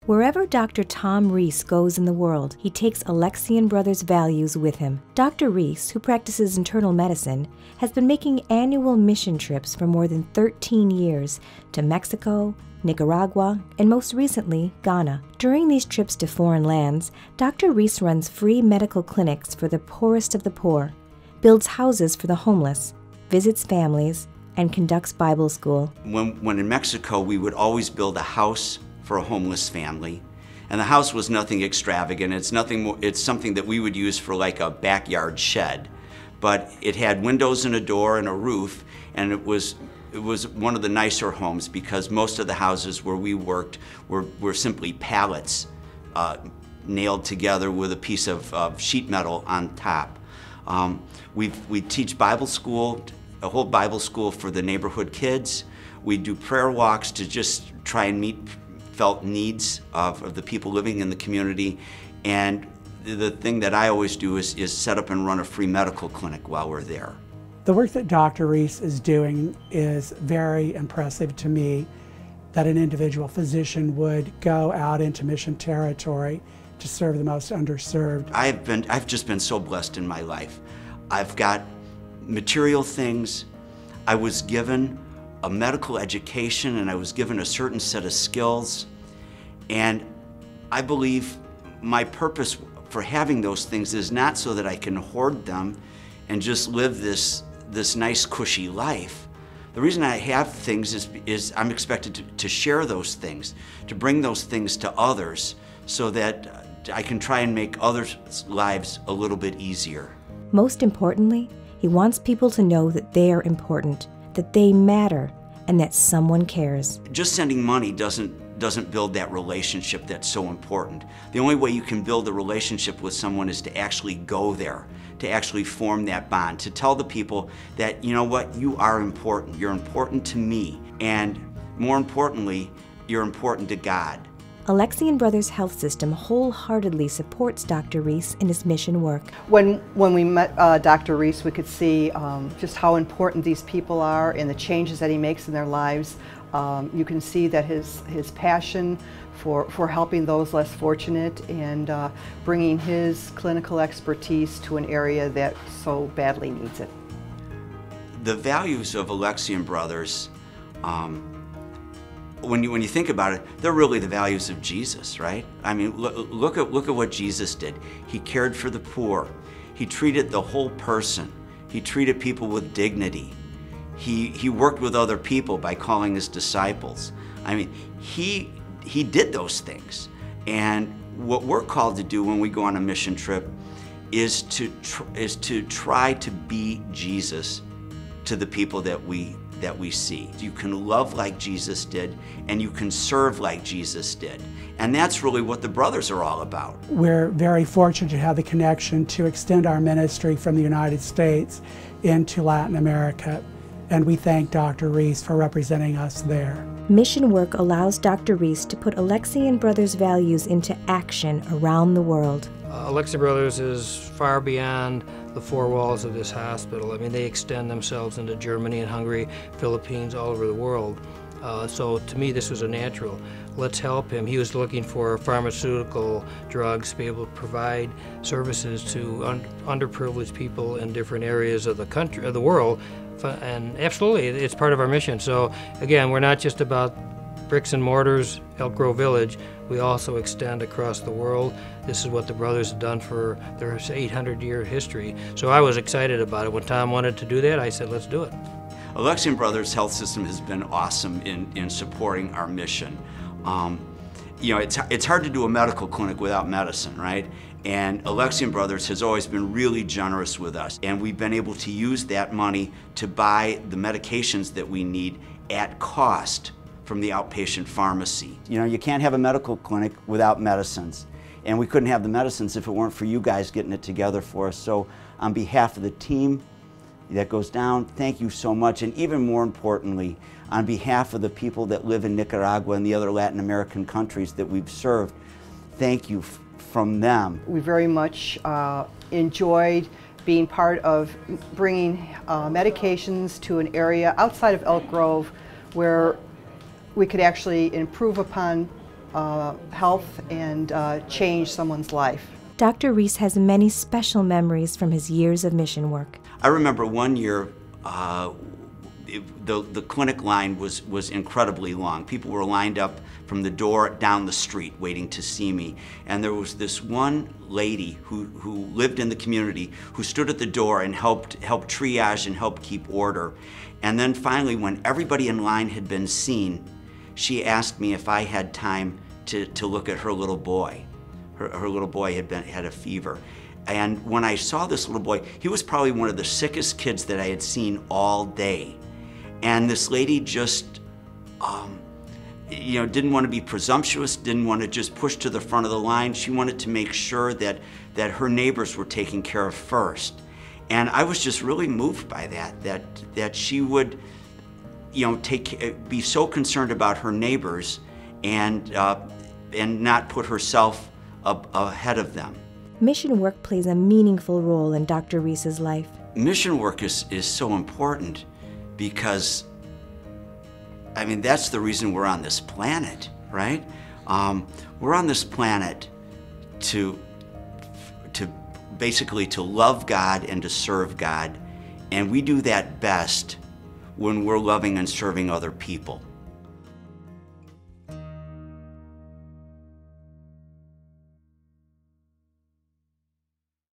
Wherever Dr. Tom Reese goes in the world, he takes Alexian Brothers values with him. Dr. Reese, who practices internal medicine, has been making annual mission trips for more than 13 years to Mexico, Nicaragua, and most recently, Ghana. During these trips to foreign lands, Dr. Reese runs free medical clinics for the poorest of the poor, builds houses for the homeless, visits families, and conducts Bible school. When in Mexico, we would always build a house for a homeless family. And the house was nothing extravagant. It's something that we would use for like a backyard shed. But it had windows and a door and a roof, and it was one of the nicer homes because most of the houses where we worked were simply pallets nailed together with a piece of sheet metal on top. We teach Bible school, a whole Bible school for the neighborhood kids. We do prayer walks to just try and meet felt needs of the people living in the community. And the thing that I always do is set up and run a free medical clinic while we're there. The work that Dr. Reese is doing is very impressive to me, that an individual physician would go out into mission territory to serve the most underserved. I've just been so blessed in my life. I've got material things. I was given a medical education and I was given a certain set of skills, and I believe my purpose for having those things is not so that I can hoard them and just live this nice cushy life. The reason I have things is I'm expected to share those things, to bring those things to others so that I can try and make others' lives a little bit easier. Most importantly, he wants people to know that they are important, that they matter, and that someone cares. Just sending money doesn't build that relationship that's so important. The only way you can build a relationship with someone is to actually go there, to actually form that bond, to tell the people that, you know what, you are important. You're important to me, and more importantly, you're important to God. Alexian Brothers Health System wholeheartedly supports Dr. Reese in his mission work. When we met Dr. Reese, we could see just how important these people are and the changes that he makes in their lives. You can see that his passion for helping those less fortunate and bringing his clinical expertise to an area that so badly needs it. The values of Alexian Brothers, when you think about it, they're really the values of Jesus, right? I mean, look at what Jesus did. He cared for the poor. He treated the whole person. He treated people with dignity. He worked with other people by calling his disciples. I mean, he did those things. And what we're called to do when we go on a mission trip is to try to be Jesus to the people that we see. You can love like Jesus did, and you can serve like Jesus did. And that's really what the brothers are all about. We're very fortunate to have the connection to extend our ministry from the United States into Latin America, and we thank Dr. Reese for representing us there. Mission work allows Dr. Reese to put Alexian Brothers values into action around the world. Alexian Brothers is far beyond the four walls of this hospital. I mean, they extend themselves into Germany and Hungary, Philippines, all over the world. So to me, this was a natural. Let's help him. He was looking for pharmaceutical drugs to be able to provide services to underprivileged people in different areas of the country, of the world. And absolutely, it's part of our mission. So again, we're not just about bricks and mortars, Elk Grove Village. We also extend across the world. This is what the brothers have done for their 800-year history. So I was excited about it. When Tom wanted to do that, I said, let's do it. Alexian Brothers Health System has been awesome in supporting our mission. You know, it's hard to do a medical clinic without medicine, right? And Alexian Brothers has always been really generous with us, and we've been able to use that money to buy the medications that we need at cost from the outpatient pharmacy. You know, you can't have a medical clinic without medicines, and we couldn't have the medicines if it weren't for you guys getting it together for us. So on behalf of the team that goes down, thank you so much, and even more importantly, on behalf of the people that live in Nicaragua and the other Latin American countries that we've served, thank you from them. We very much enjoyed being part of bringing medications to an area outside of Elk Grove where we could actually improve upon health and change someone's life. Dr. Reese has many special memories from his years of mission work. I remember one year, the clinic line was incredibly long. People were lined up from the door down the street waiting to see me. And there was this one lady who lived in the community who stood at the door and helped triage and help keep order. And then finally, when everybody in line had been seen, she asked me if I had time to look at her little boy. Her little boy had a fever. And when I saw this little boy, he was probably one of the sickest kids that I had seen all day. And this lady just, didn't want to be presumptuous, didn't want to just push to the front of the line. She wanted to make sure that her neighbors were taken care of first. And I was just really moved by that she would, be so concerned about her neighbors and not put herself ahead of them. Mission work plays a meaningful role in Dr. Reese's life. Mission work is so important because, that's the reason we're on this planet, right? We're on this planet to basically to love God and to serve God, and we do that best when we're loving and serving other people.